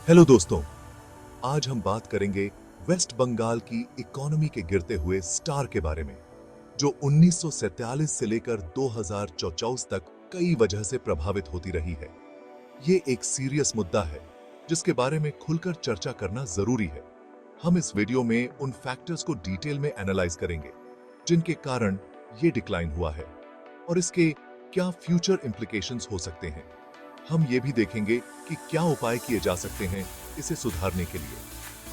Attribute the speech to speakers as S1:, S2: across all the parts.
S1: Hello दोस्तों, आज हम बात करेंगे वेस्ट बंगाल की इकोनॉमी के गिरते हुए स्टार के बारे में, जो 1947 से लेकर 2024 तक कई वजह से प्रभावित होती रही है। ये एक सीरियस मुद्दा है जिसके बारे में खुलकर चर्चा करना जरूरी है। हम इस वीडियो में उन फैक्टर्स को डिटेल में एनालाइज करेंगे जिनके कारण ये डिक्लाइन हुआ है और इसके क्या फ्यूचर इंप्लीकेशंस हो सकते हैं। हम ये भी देखेंगे कि क्या उपाय किए जा सकते हैं इसे सुधारने के लिए।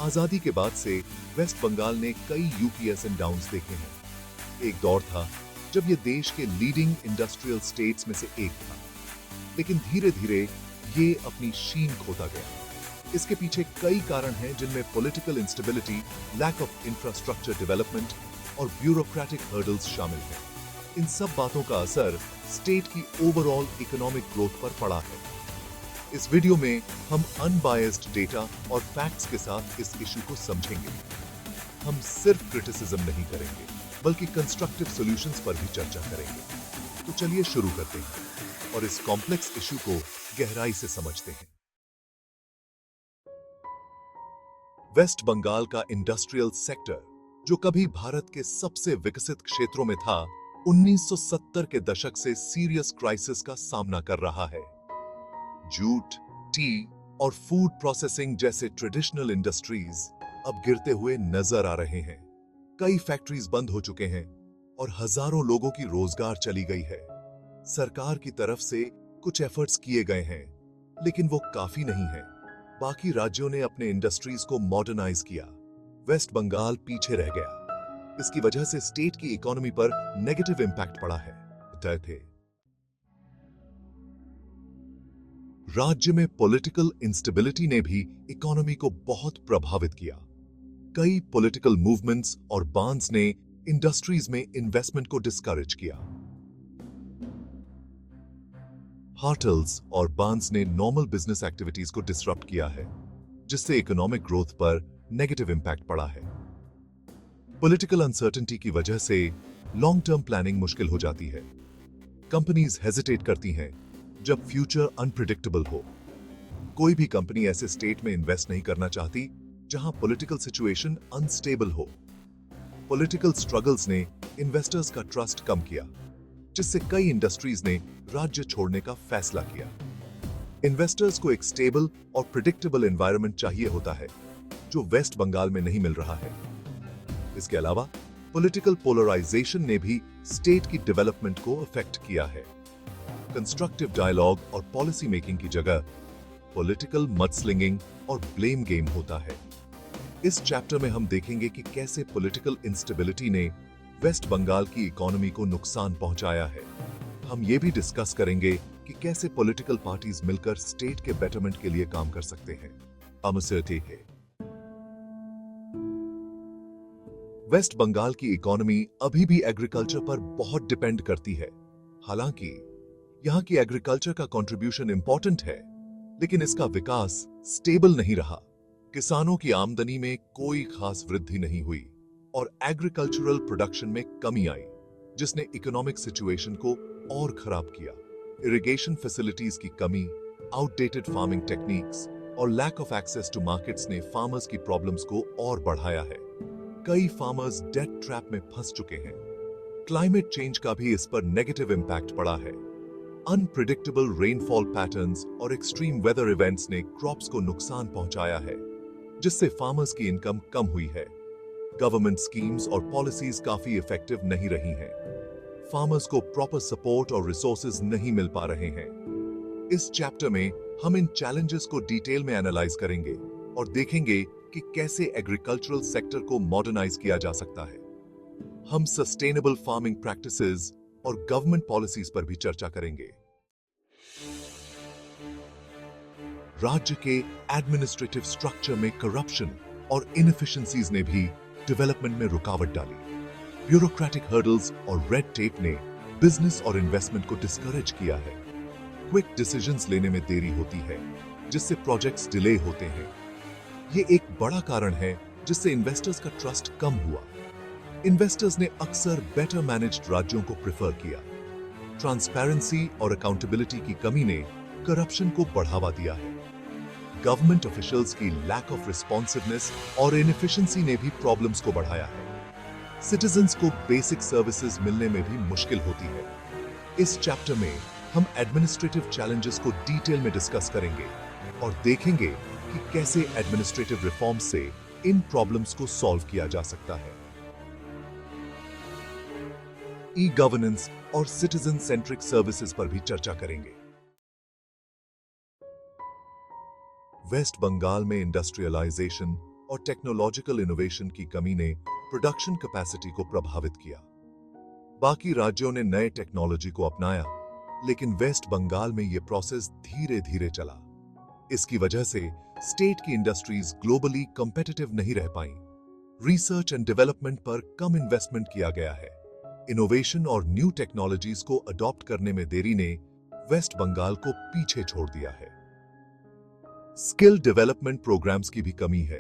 S1: आजादी के बाद से वेस्ट बंगाल ने कई यूपीएस एंड डाउन्स देखे हैं। एक दौर था जब ये देश के लीडिंग इंडस्ट्रियल स्टेट्स में से एक था, लेकिन धीरे धीरे ये अपनी शीन खोता गया। इसके पीछे कई कारण हैं जिनमें political instability, lack of infrastructure development और ब्यूरोक्रेटिक हर्डल्स शामिल हैं। इन सब बातों का असर स्टेट की ओवरऑल इकोनॉमिक ग्रोथ पर पड़ा है। इस वीडियो में हम अनबायस्ड डेटा और फैक्ट्स के साथ इस इशू को समझेंगे। हम सिर्फ क्रिटिसिज्म नहीं करेंगे, बल्कि कंस्ट्रक्टिव सॉल्यूशंस पर भी चर्चा करेंगे। तो चलिए शुरू करते हैं और इस कॉम्प्लेक्स इशू को गहराई से समझते हैं। वेस्ट बंगाल का इंडस्ट्रियल सेक्टर, जो कभी भारत के सबसे विकसित क्षेत्रों में था, 1970 के दशक से सीरियस क्राइसिस का सामना कर रहा है। जूट, टी और फूड प्रोसेसिंग जैसे ट्रेडिशनल इंडस्ट्रीज अब गिरते हुए नजर आ रहे हैं। कई फैक्ट्रीज बंद हो चुके हैं और हजारों लोगों की रोजगार चली गई है। सरकार की तरफ से कुछ एफर्ट्स किए गए हैं, लेकिन वो काफी नहीं है। बाकी राज्यों ने अपने इंडस्ट्रीज को मॉडर्नाइज किया, वेस्ट बंगाल पीछे रह गया। इसकी वजह से स्टेट की इकोनॉमी पर नेगेटिव इंपैक्ट पड़ा है। थे राज्य में पॉलिटिकल इंस्टेबिलिटी ने भी इकोनॉमी को बहुत प्रभावित किया। कई पॉलिटिकल मूवमेंट्स और बांस ने इंडस्ट्रीज में इन्वेस्टमेंट को डिस्करेज किया। हार्टल्स और बांस ने नॉर्मल बिजनेस एक्टिविटीज को डिसरप्ट किया है, जिससे इकोनॉमिक ग्रोथ पर नेगेटिव इंपैक्ट पड़ा है। पॉलिटिकल अनसर्टेनिटी की वजह से लॉन्ग टर्म प्लानिंग मुश्किल हो जाती है। कंपनीज हेजिटेट करती हैं जब फ्यूचर अनप्रिडिक्टेबल हो। कोई भी कंपनी ऐसे स्टेट में इन्वेस्ट नहीं करना चाहती जहां पॉलिटिकल सिचुएशन अनस्टेबल हो। पॉलिटिकल स्ट्रगल्स ने इन्वेस्टर्स का ट्रस्ट कम किया, जिससे कई इंडस्ट्रीज ने राज्य छोड़ने का फैसला किया। इन्वेस्टर्स को एक स्टेबल और प्रिडिक्टेबल एनवायरनमेंट चाहिए होता है, जो वेस्ट बंगाल में नहीं मिल रहा है। इसके अलावा पॉलिटिकल पोलराइजेशन ने भी स्टेट की डेवलपमेंट को अफेक्ट किया है। कंस्ट्रक्टिव डायलॉग और पॉलिसी मेकिंग की जगह पॉलिटिकल मडस्लिंगिंग और ब्लेम गेम होता है। इस चैप्टर में हम देखेंगे कि कैसे पॉलिटिकल इंस्टेबिलिटी ने वेस्ट बंगाल की इकोनॉमी को नुकसान पहुंचाया है। हम ये भी डिस्कस करेंगे कि कैसे पॉलिटिकल पार्टीज मिलकर स्टेट के बेटरमेंट के लिए काम कर सकते हैं। है वेस्ट बंगाल की इकोनॉमी अभी भी एग्रीकल्चर पर बहुत डिपेंड करती है। हालांकि यहां की एग्रीकल्चर का कंट्रीब्यूशन इंपॉर्टेंट है, लेकिन इसका विकास स्टेबल नहीं रहा। किसानों की आमदनी में कोई खास वृद्धि नहीं हुई और एग्रीकल्चरल प्रोडक्शन में कमी आई, जिसने इकोनॉमिक सिचुएशन को और खराब किया। इरिगेशन फैसिलिटीज की कमी, आउटडेटेड फार्मिंग टेक्निक्स और lack of access to markets ने फार्मर्स की प्रॉब्लम्स को और बढ़ाया है। कई फार्मर्स डेट ट्रैप में फंस चुके हैं। क्लाइमेट चेंज का भी इस पर नेगेटिव इंपैक्ट पड़ा है। अनप्रिडिक्टेबल रेनफॉल पैटर्न्स और एक्सट्रीम वेदर इवेंट्स ने क्रॉप्स को नुकसान पहुंचाया है, जिससे फार्मर्स की इनकम कम हुई है। गवर्नमेंट स्कीम्स और पॉलिसीज काफी इफेक्टिव नहीं रही हैं। फार्मर्स को प्रॉपर सपोर्ट और रिसोर्सेज नहीं मिल पा रहे हैं। इस चैप्टर में हम इन चैलेंजेस को डिटेल में एनालाइज करेंगे और देखेंगे कि कैसे एग्रीकल्चरल सेक्टर को मॉडर्नाइज किया जा सकता है। हम सस्टेनेबल फार्मिंग प्रैक्टिसेस और गवर्नमेंट पॉलिसीज पर भी चर्चा करेंगे। राज्य के एडमिनिस्ट्रेटिव स्ट्रक्चर में करप्शन और इनएफिशिएंसीज ने भी डेवलपमेंट में रुकावट डाली। ब्यूरोक्रेटिक हर्डल्स और रेड टेप ने बिजनेस और इन्वेस्टमेंट को डिस्करेज किया है। क्विक डिसीजंस लेने में देरी होती है, जिससे प्रोजेक्ट्स डिले होते हैं। ये एक बड़ा कारण है जिससे इन्वेस्टर्स का ट्रस्ट कम हुआ। इन्वेस्टर्स ने अक्सर बेटर मैनेज्ड राज्यों को प्रेफर किया। ट्रांसपेरेंसी और अकाउंटेबिलिटी की कमी ने करप्शन को बढ़ावा दिया है। गवर्नमेंट ऑफिशियल्स की लैक ऑफ रिस्पॉन्सिवनेस और इनएफिशिएंसी ने भी प्रॉब्लम्स को बढ़ाया है। सिटीजन्स को बेसिक सर्विसेज मिलने में भी मुश्किल होती है। इस चैप्टर में हम एडमिनिस्ट्रेटिव चैलेंजेस को डिटेल में डिस्कस करेंगे और देखेंगे कि कैसे एडमिनिस्ट्रेटिव रिफॉर्म से इन प्रॉब्लम्स को सॉल्व किया जा सकता है। ई गवर्नेंस और सिटीजन सेंट्रिक सर्विसेज पर भी चर्चा करेंगे। वेस्ट बंगाल में इंडस्ट्रियलाइजेशन और टेक्नोलॉजिकल इनोवेशन की कमी ने प्रोडक्शन कैपेसिटी को प्रभावित किया। बाकी राज्यों ने नए टेक्नोलॉजी को अपनाया, लेकिन वेस्ट बंगाल में यह प्रोसेस धीरे धीरे चला। इसकी वजह से स्टेट की इंडस्ट्रीज ग्लोबली कंपेटिटिव नहीं रह पाईं। रिसर्च एंड डेवलपमेंट पर कम इन्वेस्टमेंट किया गया है। इनोवेशन और न्यू टेक्नोलॉजीज को अडॉप्ट करने में देरी ने वेस्ट बंगाल को पीछे छोड़ दिया है। स्किल डेवलपमेंट प्रोग्राम्स की भी कमी है।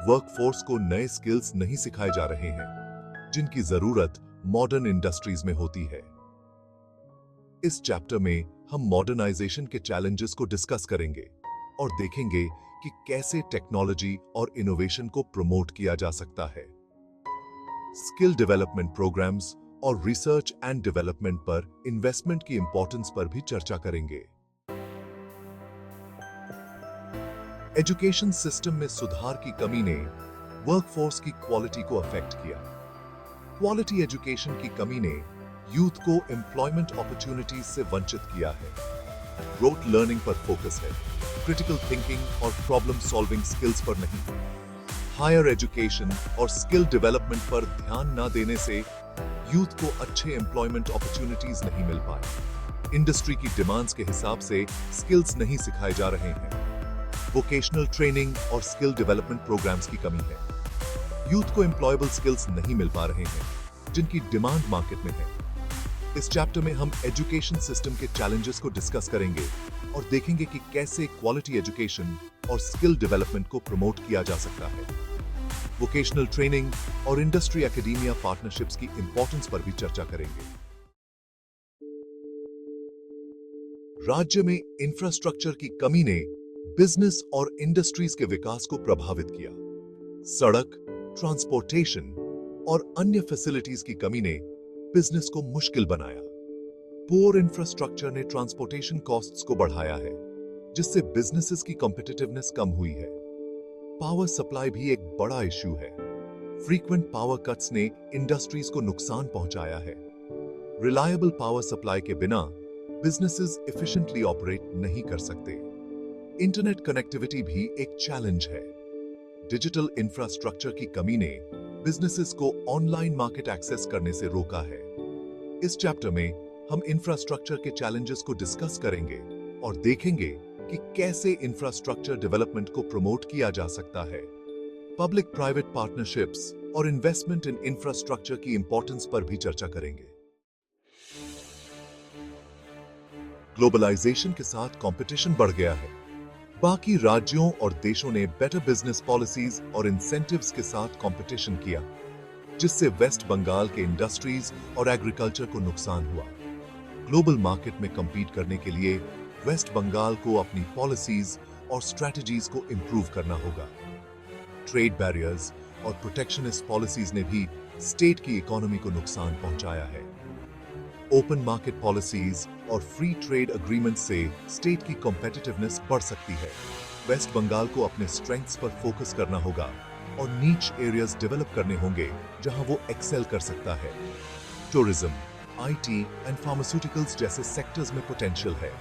S1: वर्कफोर्स को नए स्किल्स नहीं सिखाए जा रहे हैं, जिनकी जरूरत मॉडर्न इंडस्ट्रीज में होती है। इस चैप्टर में हम मॉडर्नाइजेशन के चैलेंजेस को डिस्कस करेंगे और देखेंगे कि कैसे टेक्नोलॉजी और इनोवेशन को प्रमोट किया जा सकता है। स्किल डेवलपमेंट प्रोग्राम्स और रिसर्च एंड डेवलपमेंट पर इन्वेस्टमेंट की इंपॉर्टेंस पर भी चर्चा करेंगे। एजुकेशन सिस्टम में सुधार की कमी ने वर्कफोर्स की क्वालिटी को अफेक्ट किया। क्वालिटी एजुकेशन की कमी ने यूथ को एम्प्लॉयमेंट अपॉर्चुनिटीज से वंचित किया है। रोट लर्निंग पर फोकस है, क्रिटिकल थिंकिंग और प्रॉब्लम सॉल्विंग स्किल्स पर नहीं। हायर एजुकेशन और स्किल डेवलपमेंट पर ध्यान न देने से यूथ को अच्छे एम्प्लॉयमेंट अपॉर्चुनिटीज नहीं मिल पाए। इंडस्ट्री की डिमांड्स के हिसाब से स्किल्स नहीं सिखाए जा रहे हैं। वोकेशनल ट्रेनिंग और स्किल डेवलपमेंट प्रोग्राम्स की कमी है। यूथ को एम्प्लॉयबल स्किल्स नहीं मिल पा रहे हैं, जिनकी डिमांड मार्केट में है। इस चैप्टर में हम एजुकेशन सिस्टम के चैलेंजेस को डिस्कस करेंगे और देखेंगे कि कैसे क्वालिटी एजुकेशन और स्किल डेवलपमेंट को प्रमोट किया जा सकता है। वोकेशनल ट्रेनिंग और इंडस्ट्री एकेडेमिया पार्टनरशिप्स की इंपॉर्टेंस पर भी चर्चा करेंगे। राज्य में इंफ्रास्ट्रक्चर की कमी ने बिजनेस और इंडस्ट्रीज के विकास को प्रभावित किया। सड़क, ट्रांसपोर्टेशन और अन्य फैसिलिटीज की कमी ने बिजनेस को मुश्किल बनाया। पुअर इंफ्रास्ट्रक्चर ने ट्रांसपोर्टेशन कॉस्ट्स को बढ़ाया है, जिससे बिजनेसेस की कॉम्पिटिटिवनेस कम हुई है। पावर सप्लाई भी एक बड़ा इश्यू है। फ्रीक्वेंट पावर कट्स ने इंडस्ट्रीज को नुकसान पहुंचाया है। रिलायबल पावर सप्लाई के बिना बिजनेसेस एफिशिएंटली ऑपरेट नहीं कर सकते। इंटरनेट कनेक्टिविटी भी एक चैलेंज है। डिजिटल इंफ्रास्ट्रक्चर की कमी ने बिजनेसेस को ऑनलाइन मार्केट एक्सेस करने से रोका है। इस चैप्टर में हम इंफ्रास्ट्रक्चर के चैलेंजेस को डिस्कस करेंगे और देखेंगे कि कैसे इंफ्रास्ट्रक्चर डेवलपमेंट को प्रमोट किया जा सकता है। पब्लिक प्राइवेट पार्टनरशिप्स और इन्वेस्टमेंट इन इंफ्रास्ट्रक्चर की इंपॉर्टेंस पर भी चर्चा करेंगे। ग्लोबलाइजेशन के साथ कंपटीशन बढ़ गया है। बाकी राज्यों और देशों ने बेटर बिजनेस पॉलिसीज और इंसेंटिव्स के साथ कंपटीशन किया, जिससे वेस्ट बंगाल के इंडस्ट्रीज और एग्रीकल्चर को नुकसान हुआ। ग्लोबल मार्केट में compete करने के लिए वेस्ट बंगाल को अपनी पॉलिसीज और स्ट्रेटजीज को इंप्रूव करना होगा। ट्रेड बैरियर्स और प्रोटेक्शनिस्ट पॉलिसीज ने भी स्टेट की इकोनॉमी को नुकसान पहुंचाया है। ओपन मार्केट पॉलिसीज और फ्री ट्रेड अग्रीमेंट से स्टेट की कॉम्पिटिटिवनेस बढ़ सकती है। वेस्ट बंगाल को अपने स्ट्रेंथ्स पर फोकस करना होगा और नीच एरियाज डेवलप करने होंगे जहां वो एक्सेल कर सकता है। टूरिज्म, आईटी एंड फार्मास्यूटिकल्स जैसे सेक्टर्स में पोटेंशियल है।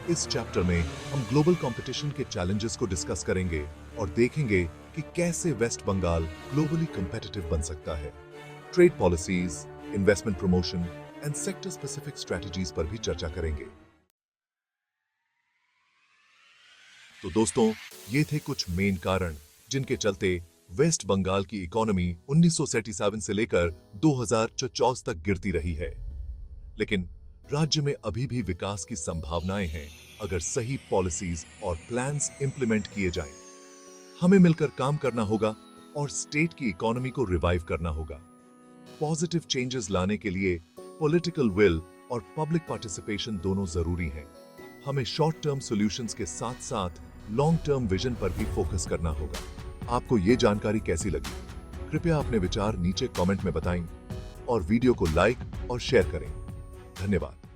S1: इस चैप्टर में हम ग्लोबल कंपटीशन के चैलेंजेस को डिस्कस करेंगे और देखेंगे कि कैसे वेस्ट बंगाल ग्लोबली कंपेटिटिव बन सकता है। Trade policies, investment promotion and sector specific strategies पर भी चर्चा करेंगे। तो दोस्तों, ये थे कुछ मेन कारण जिनके चलते वेस्ट बंगाल की इकोनॉमी 1977 से लेकर 2024 तक गिरती रही है। लेकिन राज्य में अभी भी विकास की संभावनाएं हैं अगर सही पॉलिसीज और प्लान्स इंप्लीमेंट किए जाएं। हमें मिलकर काम करना होगा और स्टेट की इकोनॉमी को रिवाइव करना होगा। पॉजिटिव चेंजेस लाने के लिए पॉलिटिकल विल और पब्लिक पार्टिसिपेशन दोनों जरूरी हैं। हमें शॉर्ट टर्म सॉल्यूशंस के साथ साथ लॉन्ग टर्म विजन पर भी फोकस करना होगा। आपको ये जानकारी कैसी लगी? कृपया अपने विचार नीचे कमेंट में बताएं और वीडियो को लाइक और शेयर करें। धन्यवाद।